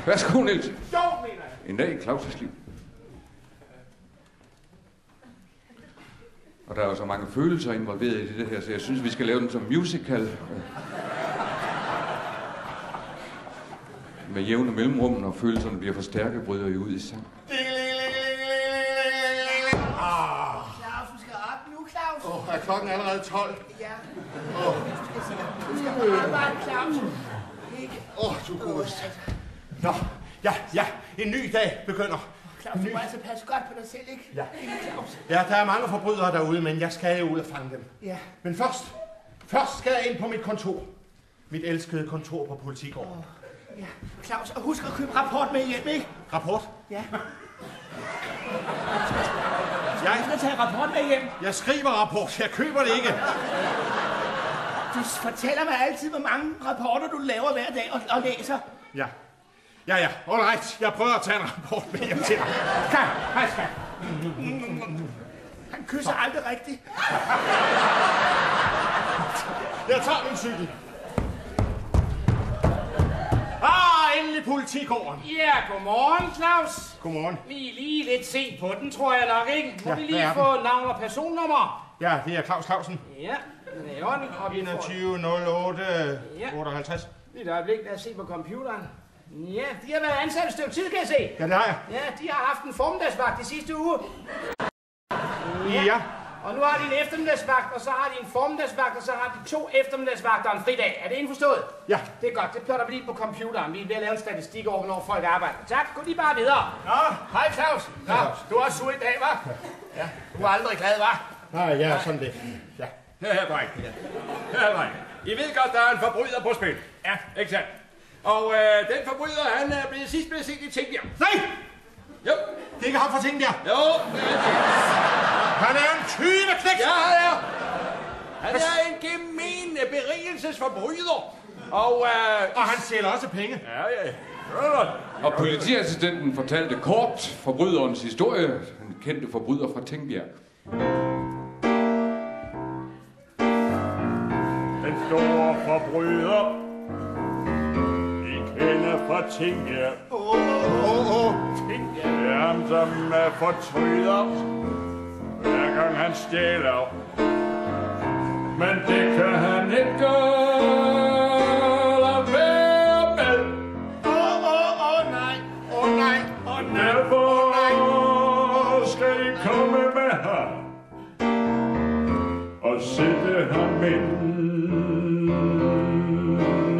Værsgo, Niels. Jo, mener jeg. En dag i Claus' liv. Og der er jo så mange følelser involveret i det her, så jeg synes, vi skal lave den som musical. Med jævne mellemrum, når følelserne bliver for stærke, bryder I ud i sang. Claus, du skal op nu, Claus. Er klokken allerede 12? Ja. Du skal på arbejde, Claus. Du godeste. Nå, ja. En ny dag begynder. Claus, du må altså passe godt på dig selv, ikke? Ja. Claus. Ja, der er mange forbrydere derude, men jeg skal jo ud og fange dem. Ja. Men først skal jeg ind på mit kontor. Mit elskede kontor på Politigården. Ja. Claus, og husk at købe rapport med hjem, ikke? Rapport? Ja. Jeg skal tage rapport med hjem. Jeg skriver rapport. Jeg køber det ikke. Du fortæller mig altid, hvor mange rapporter du laver hver dag og læser. Ja. All right. Jeg prøver at tage en rapport med hjem til dig. Hej, skat. Han kysser aldrig rigtigt. Jeg tager min cykel. Endelig Politigården. Ja, godmorgen, Claus. Godmorgen. Vi er lige lidt sent på den, tror jeg nok, ikke? Må Ja, vi hvad lige er få navn og personnummer? Ja, det er Claus Clausen. Ja, den er i orden. Og vi 2108 58. Lige et øjeblik, lad os se på computeren. Ja, de har været ansat et stykke tid, kan jeg se. Ja, det har jeg. Ja, de har haft en formiddagsvagt de sidste uge. Ja. Og nu har de en eftermiddagsvagt, og så har de en formiddagsvagt, og så har de 2 eftermiddagsvagter og en fridag. Er det indforstået? Ja. Det er godt, det plotter vi lige på computeren. Vi er ved at lave en statistik over, hvornår folk arbejder. Tak, gå lige bare videre. Nå, hej Claus. Nå, du er også sur i dag, hva'? Ja, du er aldrig glad, hva'? Nej, ja, sådan det. Ja. Her, dreng. Her, dreng. I ved godt, der er en forbryder på spil. Ja, ikke sandt? Og den forbryder, han er sidst blevet set i Tingbjerg. Nej! Jo. Det er ikke ham fra Tingbjerg. Jo, det er det. Han er en tyveknægt. Ja, han er. Han er en gemen berigelsesforbryder. Og han stjæler også penge. Ja. Og politiassistenten fortalte kort forbryderens historie, den kendte forbryder fra Tingbjerg. Den store forbryder, I kender fra Tingbjerg. Tingbjerg. Det er ham, som fortryder, hver gang han stjæler. Men det kan han ikke lade være med. Nej. Derfor skal I komme med ham og sætte ham ind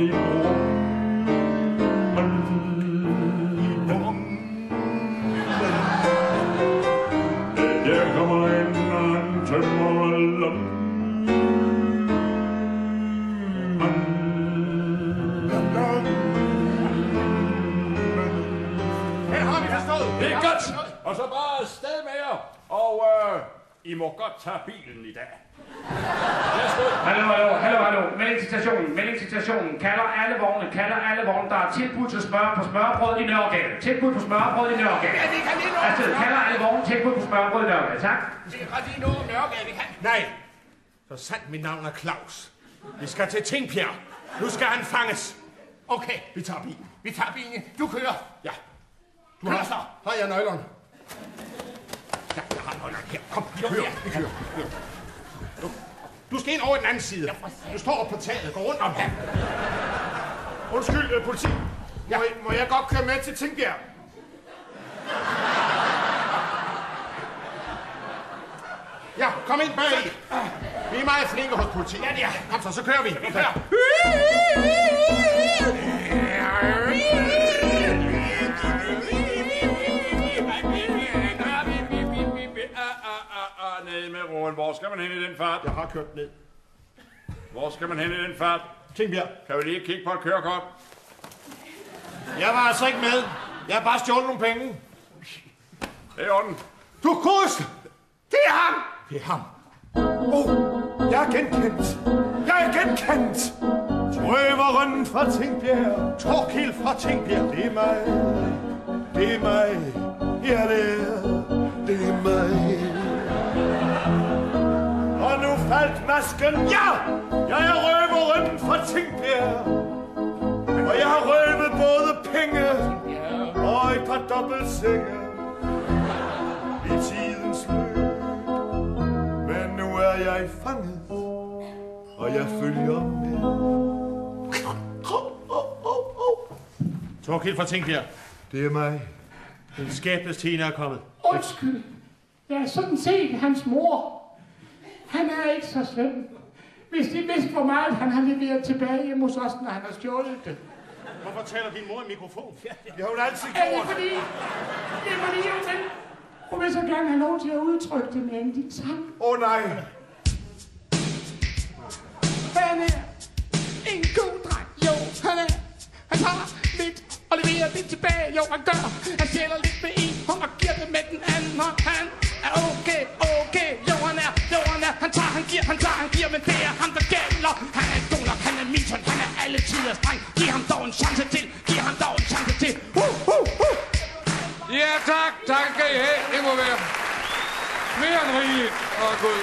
i brummen. Der kommer ind, og han tømmer lommen. Det er godt! Og så bare afsted med jer. Og I må godt tage bilen i dag. Hallo. Melding til stationen. Kalder alle vogne. Der er tilbud til smørbrød i Nørregade. Tilbud på smørbrød i Nørregade. Ja, vi kan lige nå. Altså, kalder alle vogne. Tilbud på smørbrød i Nørregade. Tak. Vi kan godt lige nå om Nørregade, vi kan. Nej. Så sandt mit navn er Claus. Vi skal til Tingbjerg. Nu skal han fanges. Okay. Vi tager bilen. Vi tager bilen. Du kører. Ja. Du har så. Har jeg nøglerne? Ja, jeg har nøglerne her. Kom, vi kører. Du skal ind over den anden side. Du står oppe på taget. Gå rundt om her. Undskyld, politi. Ja. Må jeg godt køre med til Tingbjerg? Ja, kom ind bag. Vi er meget flinke hos politiet. Ja, det er. Kom så kører vi. Vi kører. Ned med roen. Hvor skal man hen i den fart? Jeg har kørt ned. Hvor skal man hen i den fart? Tingbjerg. Kan vi lige kigge på et kørekort? Jeg var altså ikke med. Jeg har bare stjålet nogle penge. Det er i orden. Du godeste! Det er ham! Det er ham. Jeg er genkendt. Røveren fra Tingbjerg. Torkild fra Tingbjerg. Det er mig. Ja, det er mig. Og nu faldt masken. Ja! Jeg er røveren fra Tingbjerg. Og jeg har røvet både penge dobbeltsenge i tidens løb. Men nu er jeg fanget, og jeg følger med. Torkild fra Tingbjerg. Det er mig. Den skæbnes Tina er kommet. Undskyld. Jeg er sådan set hans mor. Han er ikke så slem. Hvis de vidste, hvor meget han har leveret tilbage hjemme hos os, når han har stjålet det. Hvorfor taler din mor i mikrofon? Det har hun altid Er det gjort. fordi hun vil så gerne have lov til at udtrykke det med en lille sang. Nej. Han er en god dreng. Jo, han er. Han tager lidt og leverer det tilbage. Jo, han gør. Han stjæler lidt med en hånd og giver det med den anden hånd. Han er okay. Jo, han er. Han tager, han giver, men det er ham, der gælder. Han er god nok, han er Milton, han er alle tiders dreng. Giv ham dog en chance til. Ja, tak skal I have. Det må være mere end rigeligt. Og god.